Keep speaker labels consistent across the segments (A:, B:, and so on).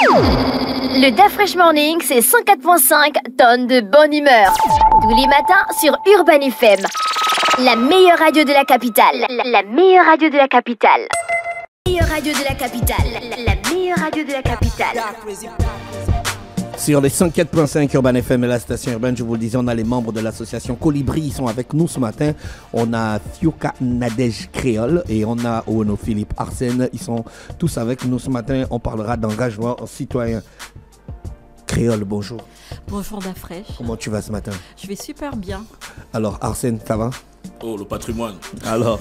A: Le DaFresh Morning, c'est 104.5 tonnes de bonne humeur. Tous les matins sur Urban FM. La meilleure radio de la capitale. La meilleure radio de la capitale. La meilleure radio de la capitale. La meilleure radio de la capitale.
B: Sur les 104.5 Urban FM et la station urbaine, je vous le disais, on a les membres de l'association Colibri. Ils sont avec nous ce matin. On a Fioka Nadège Créole et on a Ono Philippe Arsène. Ils sont tous avec nous ce matin. On parlera d'engagement citoyen. Créole, bonjour.
C: Bonjour DaFresh.
B: Comment tu vas ce matin?
C: Je vais super bien.
B: Alors Arsène, ça va?
D: Oh, le patrimoine.
B: Alors,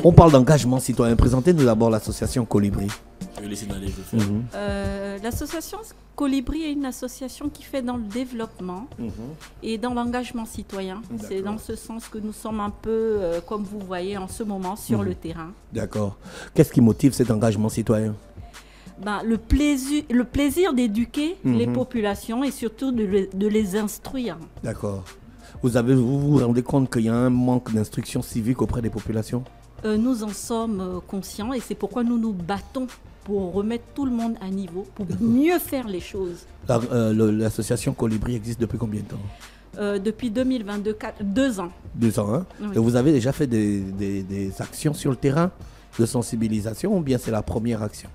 B: on parle d'engagement citoyen. Présentez-nous d'abord l'association Colibri.
D: Je vais laisser d'aller, je vais faire.
C: L'association Colibri est une association qui fait dans le développement et dans l'engagement citoyen. C'est dans ce sens que nous sommes un peu, comme vous voyez en ce moment, sur le terrain. D'accord.
B: Qu'est-ce qui motive cet engagement citoyen?
C: Le plaisir d'éduquer les populations et surtout de les instruire.
B: D'accord. Vous vous rendez compte qu'il y a un manque d'instruction civique auprès des populations?
C: Nous en sommes conscients et c'est pourquoi nous nous battons pour remettre tout le monde à niveau, pour mieux faire les choses.
B: L'association Colibri existe depuis combien de temps?
C: Depuis 2022, 2 ans.
B: 2 ans, hein?
C: Oui.
B: Et vous avez déjà fait des actions sur le terrain de sensibilisation ou bien c'est la première action?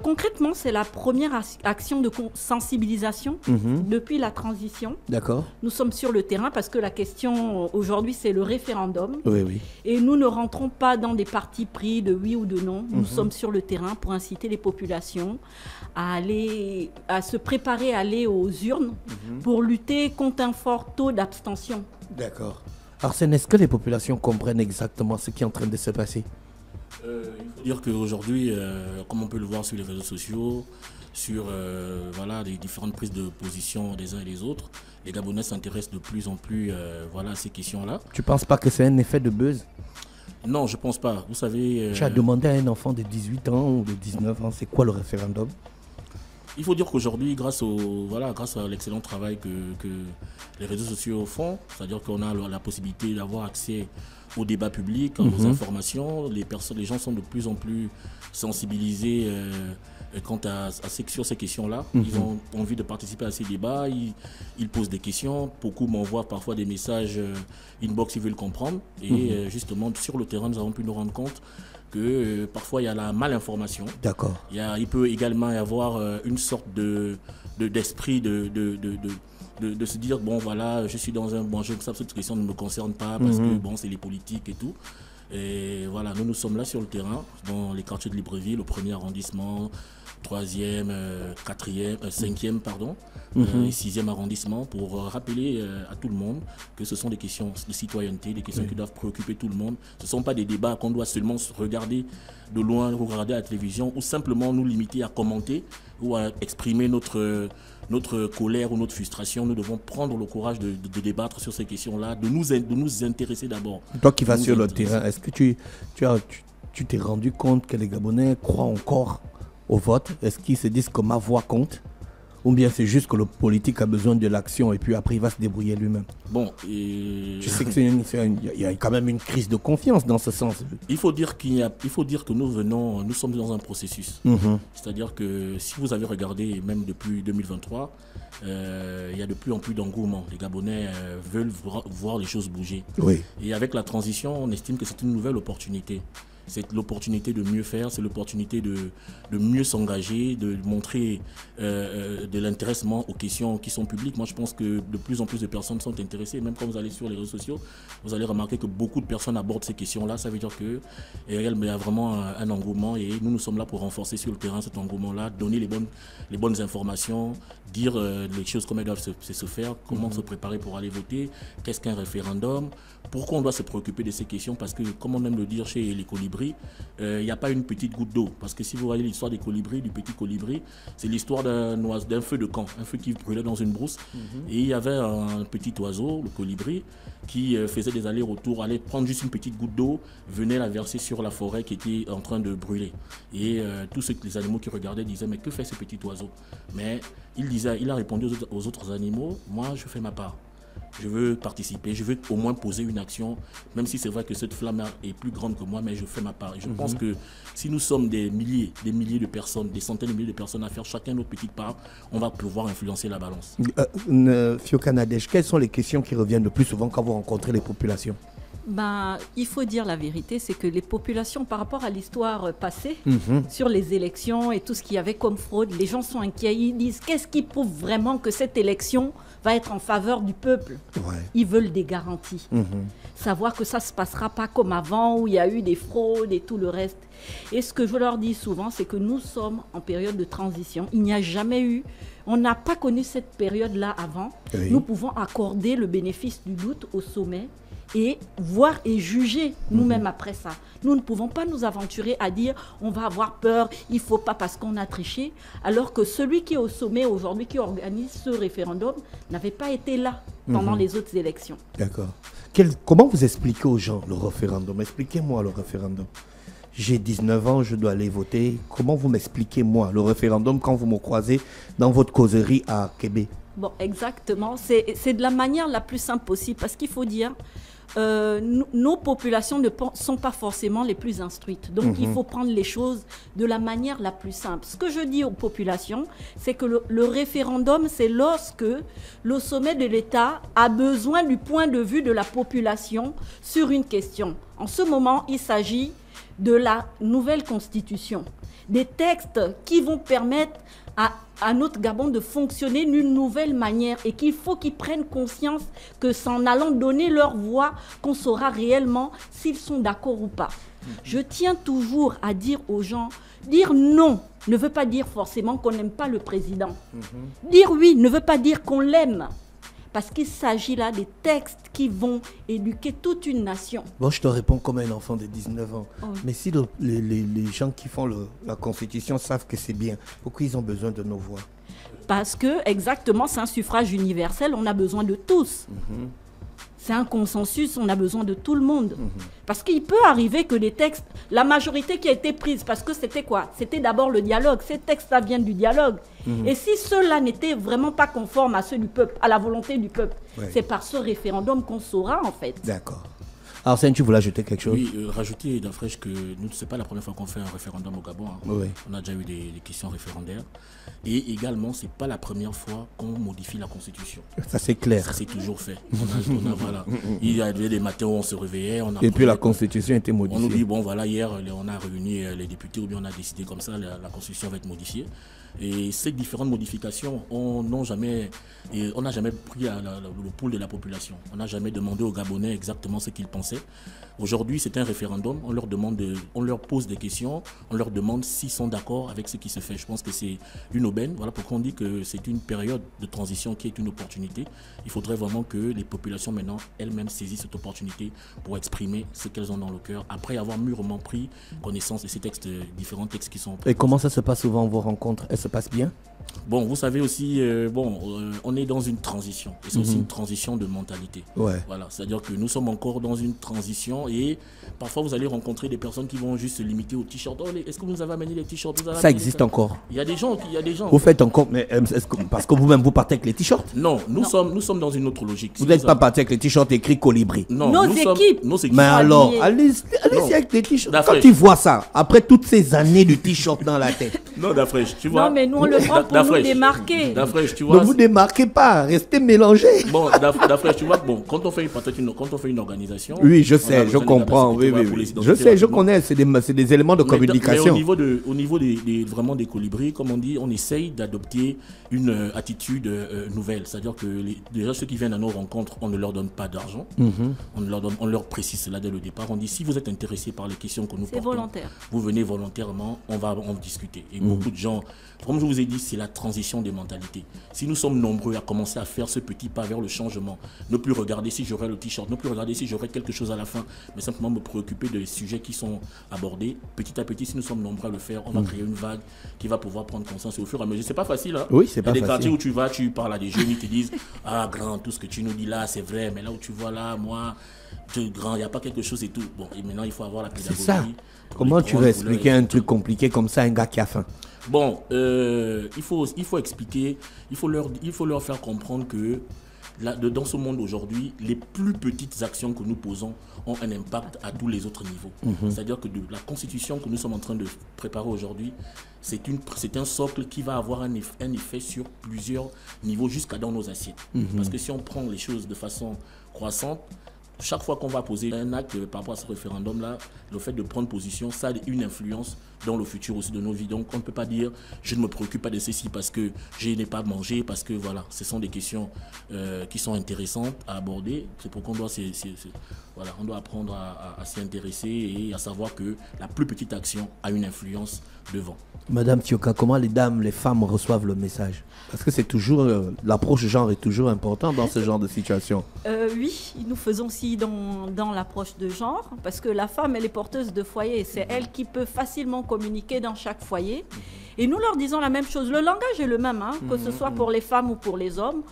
C: Concrètement, c'est la première action de sensibilisation depuis la transition.
B: D'accord.
C: Nous sommes sur le terrain parce que la question aujourd'hui, c'est le référendum.
B: Oui, oui.
C: Et nous ne rentrons pas dans des partis pris de oui ou de non. Nous sommes sur le terrain pour inciter les populations à se préparer à aller aux urnes pour lutter contre un fort taux d'abstention.
B: D'accord. Arsène, est-ce que les populations comprennent exactement ce qui est en train de se passer?
D: Il faut dire qu'aujourd'hui, comme on peut le voir sur les réseaux sociaux, sur les différentes prises de position des uns et des autres, les Gabonais s'intéressent de plus en plus à ces questions-là.
B: Tu ne penses pas que c'est un effet de buzz?
D: Non, je ne pense pas. Vous savez...
B: Tu as demandé à un enfant de 18 ans ou de 19 ans, c'est quoi le référendum?
D: Il faut dire qu'aujourd'hui, grâce à l'excellent travail que les réseaux sociaux font, c'est-à-dire qu'on a la possibilité d'avoir accès au débat public, aux informations, les gens sont de plus en plus sensibilisés sur ces questions-là. Ils ont envie de participer à ces débats, ils posent des questions, beaucoup m'envoient parfois des messages inbox, ils veulent comprendre. Et justement, sur le terrain, nous avons pu nous rendre compte que parfois il y a la malinformation.
B: D'accord.
D: Il peut également y avoir une sorte d'esprit de se dire je suis dans un je sais que cette question ne me concerne pas parce que c'est les politiques et tout. Et voilà, nous sommes là sur le terrain dans les quartiers de Libreville, le 1er arrondissement, 3e, 4e, 5e et 6e arrondissement pour rappeler à tout le monde que ce sont des questions de citoyenneté, des questions qui doivent préoccuper tout le monde. Ce ne sont pas des débats qu'on doit seulement regarder de loin, regarder à la télévision ou simplement nous limiter à commenter ou à exprimer notre colère ou notre frustration. Nous devons prendre le courage de débattre sur ces questions-là, de nous intéresser d'abord.
B: Toi qui vas sur le terrain, est-ce que tu t'es rendu compte que les Gabonais croient encore au vote? Est-ce qu'ils se disent que ma voix compte? Ou bien c'est juste que le politique a besoin de l'action et puis après il va se débrouiller lui-même? Tu sais qu'il y a quand même une crise de confiance dans ce sens.
D: Il faut dire que nous sommes dans un processus. C'est-à-dire que si vous avez regardé, même depuis 2023, il y a de plus en plus d'engouement. Les Gabonais veulent voir les choses bouger. Oui. Et avec la transition, on estime que c'est une nouvelle opportunité. C'est l'opportunité de mieux faire, c'est l'opportunité de mieux s'engager, de montrer de l'intéressement aux questions qui sont publiques. Moi, je pense que de plus en plus de personnes sont intéressées. Même quand vous allez sur les réseaux sociaux, vous allez remarquer que beaucoup de personnes abordent ces questions-là. Ça veut dire qu'il y a vraiment un engouement et nous sommes là pour renforcer sur le terrain cet engouement-là, donner les bonnes informations, dire les choses comme elles doivent se faire, comment se préparer pour aller voter, qu'est-ce qu'un référendum, pourquoi on doit se préoccuper de ces questions, parce que comme on aime le dire chez les colibris, il n'y a pas une petite goutte d'eau, parce que si vous voyez l'histoire des colibris, du petit colibri, c'est l'histoire d'un feu de camp, un feu qui brûlait dans une brousse, et il y avait un petit oiseau, le colibri, qui faisait des allers-retours, allait prendre juste une petite goutte d'eau, venait la verser sur la forêt qui était en train de brûler. Et tous les animaux qui regardaient disaient, mais que fait ce petit oiseau? Mais il a répondu aux autres animaux, moi je fais ma part. je veux participer, je veux au moins poser une action, même si c'est vrai que cette flamme est plus grande que moi, mais je fais ma part. Et je pense que si nous sommes des milliers de personnes, des centaines de milliers de personnes à faire chacun notre petite part, on va pouvoir influencer la balance.
B: Thioka Nadège, quelles sont les questions qui reviennent le plus souvent quand vous rencontrez les populations?
C: Il faut dire la vérité, c'est que les populations, par rapport à l'histoire passée, sur les élections et tout ce qu'il y avait comme fraude, les gens sont inquiets. Ils disent, qu'est-ce qui prouve vraiment que cette élection va être en faveur du peuple? Ils veulent des garanties. Savoir que ça ne se passera pas comme avant, où il y a eu des fraudes et tout le reste. Et ce que je leur dis souvent, c'est que nous sommes en période de transition. Il n'y a jamais eu... On n'a pas connu cette période-là avant. Nous pouvons accorder le bénéfice du doute au sommet et voir et juger nous-mêmes après ça. Nous ne pouvons pas nous aventurer à dire on va avoir peur, il ne faut pas parce qu'on a triché, alors que celui qui est au sommet aujourd'hui, qui organise ce référendum, n'avait pas été là pendant les autres élections.
B: D'accord. Comment vous expliquez aux gens le référendum? Expliquez-moi le référendum. J'ai 19 ans, je dois aller voter. Comment vous m'expliquez, moi, le référendum quand vous me croisez dans votre causerie à Québec?
C: Bon, exactement. C'est de la manière la plus simple possible parce qu'il faut dire... nos populations ne sont pas forcément les plus instruites. Donc, il faut prendre les choses de la manière la plus simple. Ce que je dis aux populations, c'est que le référendum, c'est lorsque le sommet de l'État a besoin du point de vue de la population sur une question. En ce moment, il s'agit de la nouvelle constitution, des textes qui vont permettre à notre Gabon de fonctionner d'une nouvelle manière et qu'il faut qu'ils prennent conscience que c'est en allant donner leur voix qu'on saura réellement s'ils sont d'accord ou pas. Je tiens toujours à dire aux gens, dire non ne veut pas dire forcément qu'on n'aime pas le président. Dire oui ne veut pas dire qu'on l'aime. Parce qu'il s'agit là des textes qui vont éduquer toute une nation.
B: Bon, je te réponds comme un enfant de 19 ans. Mais si les gens qui font la Constitution savent que c'est bien, pourquoi ils ont besoin de nos voix?
C: Parce que, exactement, c'est un suffrage universel, on a besoin de tous. C'est un consensus, on a besoin de tout le monde. Parce qu'il peut arriver que les textes, la majorité qui a été prise, parce que c'était quoi? C'était d'abord le dialogue. Ces textes-là viennent du dialogue. Et si ceux-là n'étaient vraiment pas conformes à ceux du peuple, à la volonté du peuple, c'est par ce référendum qu'on saura, en fait.
B: D'accord. Arsène, tu voulais ajouter quelque chose?
D: Oui, rajouter d'Afresh que ce n'est pas la première fois qu'on fait un référendum au Gabon. On a déjà eu des questions référendaires. Et également, ce n'est pas la première fois qu'on modifie la Constitution.
B: Ça, c'est clair.
D: Ça s'est toujours fait. Voilà. Il y avait des matins où on se réveillait.
B: Et puis la Constitution était modifiée.
D: On nous dit, bon voilà, hier, on a réuni les députés ou bien on a décidé comme ça, la Constitution va être modifiée. Et ces différentes modifications, on n'a jamais pris le pouls de la population. On n'a jamais demandé aux Gabonais exactement ce qu'ils pensaient. Aujourd'hui, c'est un référendum. On leur pose des questions. On leur demande s'ils sont d'accord avec ce qui se fait. Je pense que c'est une aubaine. Voilà pourquoi on dit que c'est une période de transition qui est une opportunité. Il faudrait vraiment que les populations maintenant elles-mêmes saisissent cette opportunité pour exprimer ce qu'elles ont dans le cœur après avoir mûrement pris connaissance de ces textes, différents textes qui sont...
B: Et comment ça se passe souvent vos rencontres? Elles se passent bien?
D: Bon, vous savez aussi, on est dans une transition. Et c'est aussi une transition de mentalité. Voilà, c'est-à-dire que nous sommes encore dans une transition et parfois vous allez rencontrer des personnes qui vont juste se limiter aux t-shirts. Oh, est-ce que vous nous avez amené les t-shirts?
B: Ça existe encore?
D: Il y a des gens.
B: Vous faites encore, mais parce que vous-même vous partez avec les t-shirts?
D: Non, nous sommes dans une autre logique.
B: Vous n'êtes pas parti avec les t-shirts écrits Colibri?
D: Non,
C: nos équipes.
B: Mais alors, allez-y avec les t-shirts. Quand tu vois ça, après toutes ces années de t-shirt dans la tête.
D: Non, Dafresh, tu vois.
C: Non, mais nous on le prend pour nous démarquer.
D: Dafresh, tu vois.
B: Ne vous démarquez pas, restez mélangés.
D: Bon, Dafresh, tu vois, quand on fait une organisation.
B: Oui, je sais, je comprends. Oui. Je sais, je connais, c'est des éléments de communication.
D: Mais au niveau vraiment des colibris, comme on dit, on essaye d'adopter une attitude nouvelle. C'est-à-dire que déjà ceux qui viennent à nos rencontres, on ne leur donne pas d'argent. On leur précise cela dès le départ. On dit si vous êtes intéressé par les questions que nous portons,
C: volontaire.
D: Vous venez volontairement, on va en discuter. Et beaucoup de gens, comme je vous ai dit, c'est la transition des mentalités. Si nous sommes nombreux à commencer à faire ce petit pas vers le changement, ne plus regarder si j'aurai le t-shirt, ne plus regarder si j'aurai quelque chose à la fin, mais simplement me préoccuper des sujets qui sont abordés, petit à petit, si nous sommes nombreux à le faire, on va créer une vague qui va pouvoir prendre conscience au fur et à mesure. C'est pas facile, hein?
B: Oui, c'est pas facile.
D: Il y a des quartiers où tu vas, tu parles à des jeunes, ils te disent « Ah, grand, tout ce que tu nous dis là, c'est vrai, mais là où tu vois là, moi, grand, il n'y a pas quelque chose et tout. » Bon, et maintenant, il faut avoir la pédagogie.
B: C'est ça. Comment tu veux expliquer un truc compliqué comme ça à un gars qui a faim?
D: Bon, il faut expliquer, il faut leur faire comprendre que dans ce monde aujourd'hui, les plus petites actions que nous posons ont un impact à tous les autres niveaux. C'est-à-dire que la constitution que nous sommes en train de préparer aujourd'hui, c'est un socle qui va avoir un effet sur plusieurs niveaux jusqu'à dans nos assiettes. Parce que si on prend les choses de façon croissante, chaque fois qu'on va poser un acte par rapport à ce référendum-là, le fait de prendre position, ça a une influence dans le futur aussi de nos vies. Donc on ne peut pas dire je ne me préoccupe pas de ceci parce que je n'ai pas mangé, parce que voilà, ce sont des questions qui sont intéressantes à aborder. C'est pourquoi on doit, voilà, on doit apprendre à s'y intéresser et à savoir que la plus petite action a une influence devant.
B: Madame Thioka, comment les femmes reçoivent le message? Parce que c'est toujours, l'approche genre est toujours importante dans ce genre de situation.
C: Oui, nous faisons aussi dans l'approche de genre, parce que la femme, elle est porteuse de foyer, c'est elle qui peut facilement communiquer dans chaque foyer. Et nous leur disons la même chose. Le langage est le même, hein, que ce soit pour les femmes ou pour les hommes.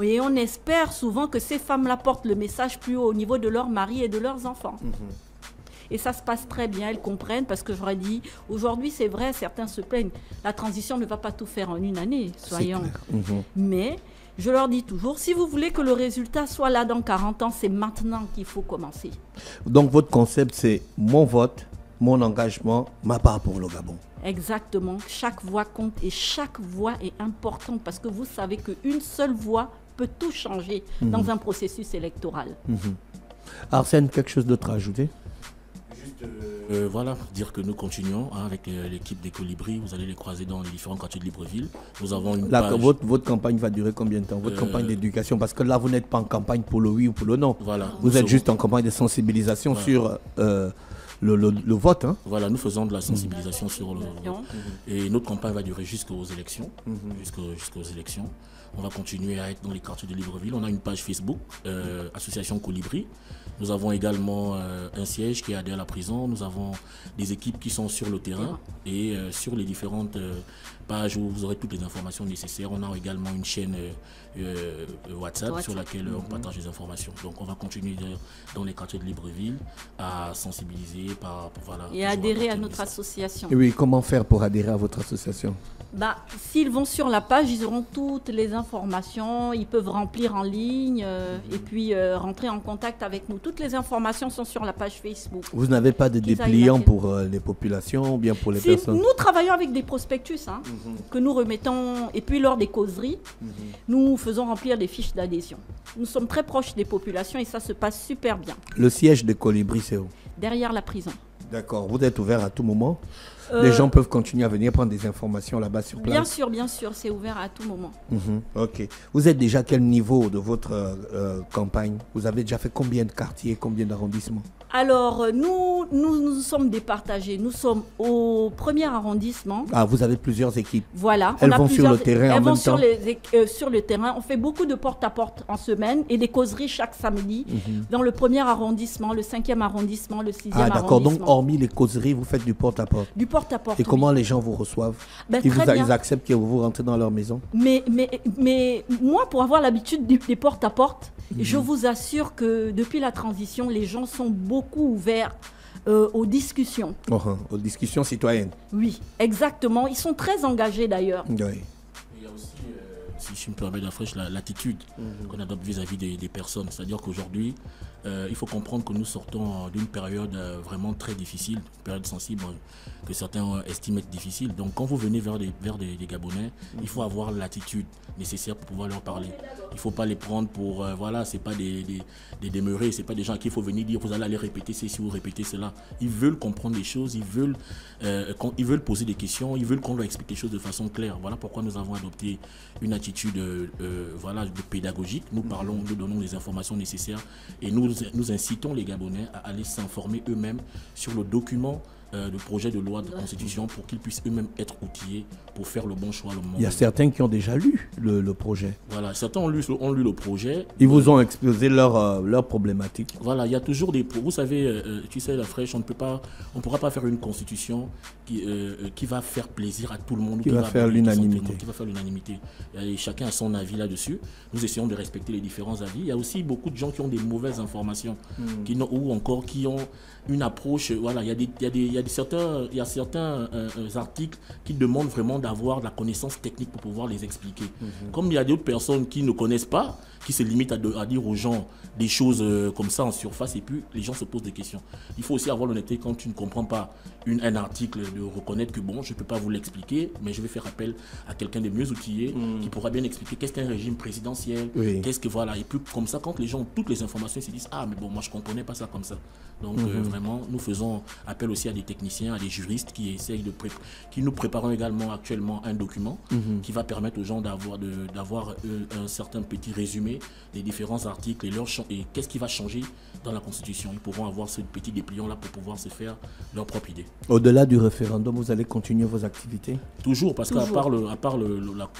C: Et on espère souvent que ces femmes-là portent le message plus haut au niveau de leurs maris et de leurs enfants. Et ça se passe très bien, elles comprennent, parce que j'aurais dit, aujourd'hui c'est vrai, certains se plaignent, la transition ne va pas tout faire en une année, soyons. Mais je leur dis toujours, si vous voulez que le résultat soit là dans 40 ans, c'est maintenant qu'il faut commencer. Donc
B: votre concept, c'est mon vote, mon engagement, ma part pour le Gabon.
C: Exactement, chaque voix compte et chaque voix est importante, parce que vous savez qu'une seule voix peut tout changer dans un processus électoral.
B: Arsène, quelque chose d'autre à ajouter?
D: Voilà, dire que nous continuons avec l'équipe des Colibris. Vous allez les croiser dans les différents quartiers de Libreville. Nous avons une page.
B: Votre campagne va durer combien de temps? Votre campagne d'éducation? Parce que là, vous n'êtes pas en campagne pour le oui ou pour le non.
D: Voilà,
B: vous êtes juste en campagne de sensibilisation sur le vote. Hein?
D: Voilà, nous faisons de la sensibilisation sur le vote. Et notre campagne va durer jusqu'aux élections. Jusqu'aux élections. On va continuer à être dans les quartiers de Libreville. On a une page Facebook, Association Colibri. Nous avons également un siège qui est adhéré à la prison. Nous avons des équipes qui sont sur le terrain et sur les différentes pages où vous aurez toutes les informations nécessaires. On a également une chaîne WhatsApp sur laquelle on partage les informations. Donc on va continuer dans les quartiers de Libreville à sensibiliser
C: et adhérer à notre association.
B: Et oui, comment faire pour adhérer à votre association?
C: S'ils vont sur la page, ils auront toutes les informations, ils peuvent remplir en ligne et puis rentrer en contact avec nous. Toutes les informations sont sur la page Facebook.
B: Vous n'avez pas de dépliants pour les populations ou bien pour les personnes?
C: Nous travaillons avec des prospectus que nous remettons, et puis lors des causeries, nous faisons remplir des fiches d'adhésion. Nous sommes très proches des populations et ça se passe super bien.
B: Le siège de Colibri, c'est où?
C: Derrière la prison.
B: D'accord. Vous êtes ouvert à tout moment? Les gens peuvent continuer à venir prendre des informations là-bas sur place?
C: Bien sûr, c'est ouvert à tout moment.
B: Ok. Vous êtes déjà à quel niveau de votre campagne? Vous avez déjà fait combien de quartiers, combien d'arrondissements?
C: Alors, nous sommes départagés. Nous sommes au premier arrondissement.
B: Ah, vous avez plusieurs équipes.
C: Voilà.
B: Elles vont sur le terrain en même temps?
C: Sur le terrain. On fait beaucoup de porte-à-porte en semaine et des causeries chaque samedi dans le premier arrondissement, le 5e arrondissement, le 6e arrondissement. Ah, d'accord.
B: Donc, hormis les causeries, vous faites du porte-à-porte?
C: Du porte-à-porte.
B: Et comment les gens vous reçoivent? Ils acceptent que vous rentrez dans leur maison?
C: Mais moi, pour avoir l'habitude des porte-à-porte, je vous assure que depuis la transition, les gens sont beaucoup ouverts aux discussions.
B: Aux discussions citoyennes.
C: Oui, exactement. Ils sont très engagés d'ailleurs.
B: Oui.
D: Il y a aussi, si je me permets d'afraîche, l'attitude qu'on adopte vis-à-vis des personnes. C'est-à-dire qu'aujourd'hui, il faut comprendre que nous sortons d'une période vraiment très difficile, une période sensible que certains estiment être difficile. Donc quand vous venez vers des Gabonais, il faut avoir l'attitude nécessaire pour pouvoir leur parler. Il ne faut pas les prendre pour, c'est pas des demeurés, c'est pas des gens à qui il faut venir dire vous allez aller répéter ceci ou répéter cela. Ils veulent comprendre les choses, ils veulent poser des questions, ils veulent qu'on leur explique les choses de façon claire. Voilà pourquoi nous avons adopté une attitude pédagogique. Nous parlons, nous donnons les informations nécessaires et nous incitons les Gabonais à aller s'informer eux-mêmes sur le document de projet de loi de constitution pour qu'ils puissent eux-mêmes être outillés pour faire le bon choix.
B: Il y a certains qui ont déjà lu le projet.
D: Voilà, certains ont lu le projet.
B: Ils vous ont exposé leurs problématiques.
D: Voilà, il y a toujours des... Vous savez, tu sais, la fraîche, on ne pourra pas faire une constitution qui va faire plaisir à tout le monde.
B: Qui va faire l'unanimité.
D: Qui va faire l'unanimité. Chacun a son avis là-dessus. Nous essayons de respecter les différents avis. Il y a aussi beaucoup de gens qui ont des mauvaises informations ou encore qui ont une approche... Voilà, il y a il y a certains articles qui demandent vraiment d'avoir de la connaissance technique pour pouvoir les expliquer. Comme il y a d'autres personnes qui ne connaissent pas, qui se limitent à dire aux gens des choses comme ça en surface, et puis les gens se posent des questions. Il faut aussi avoir l'honnêteté quand tu ne comprends pas un article, de reconnaître que bon, je ne peux pas vous l'expliquer, mais je vais faire appel à quelqu'un de mieux outillé qui pourra bien expliquer qu'est-ce qu'un régime présidentiel, qu'est-ce que voilà. Et puis comme ça, quand les gens ont toutes les informations, ils se disent ah mais bon, moi je ne comprenais pas ça comme ça. Donc vraiment, nous faisons appel aussi à des techniciens, à des juristes qui essayent qui nous préparons également actuellement un document qui va permettre aux gens d'avoir un certain petit résumé des différents articles et qu'est-ce qui va changer dans la Constitution. Ils pourront avoir ce petit dépliant là pour pouvoir se faire leur propre idée.
B: Au-delà du référendum, vous allez continuer vos activités?
D: Toujours, parce qu'à part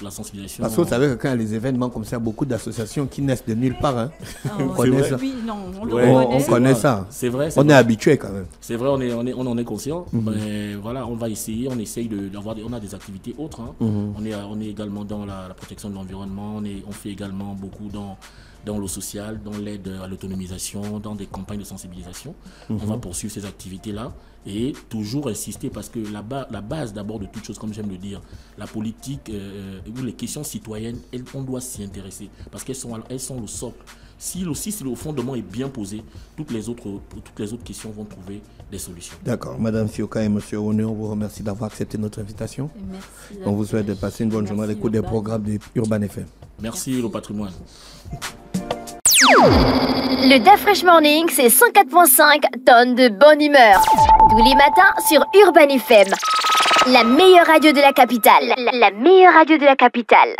D: la sensibilisation...
B: Parce que vous savez que quand il y a les événements comme ça, il y a beaucoup d'associations qui naissent de nulle part. Hein.
C: On connaît ça. Oui, non,
B: on connaît ça.
D: C'est vrai.
B: On est habitué quand même.
D: C'est vrai, on en est conscient. Mais voilà, on va essayer, on a des activités autres. Hein. On est également dans la protection de l'environnement, on fait également beaucoup dans le social, dans l'aide à l'autonomisation, dans des campagnes de sensibilisation. On va poursuivre ces activités-là et toujours insister parce que la base d'abord de toute chose, comme j'aime le dire, la politique ou les questions citoyennes, on doit s'y intéresser parce qu'elles sont le socle. Si le fondement est bien posé, toutes les autres questions vont trouver des solutions. D'accord.
B: Madame Fioka et Monsieur Oné, on vous remercie d'avoir accepté notre invitation.
C: Merci.
B: On vous souhaite de passer une bonne journée à l'écoute des programmes de Urban FM.
D: Merci le patrimoine.
A: Le DAF Fresh Morning, c'est 104.5 tonnes de bonne humeur. Tous les matins sur Urban FM. La meilleure radio de la capitale. La meilleure radio de la capitale.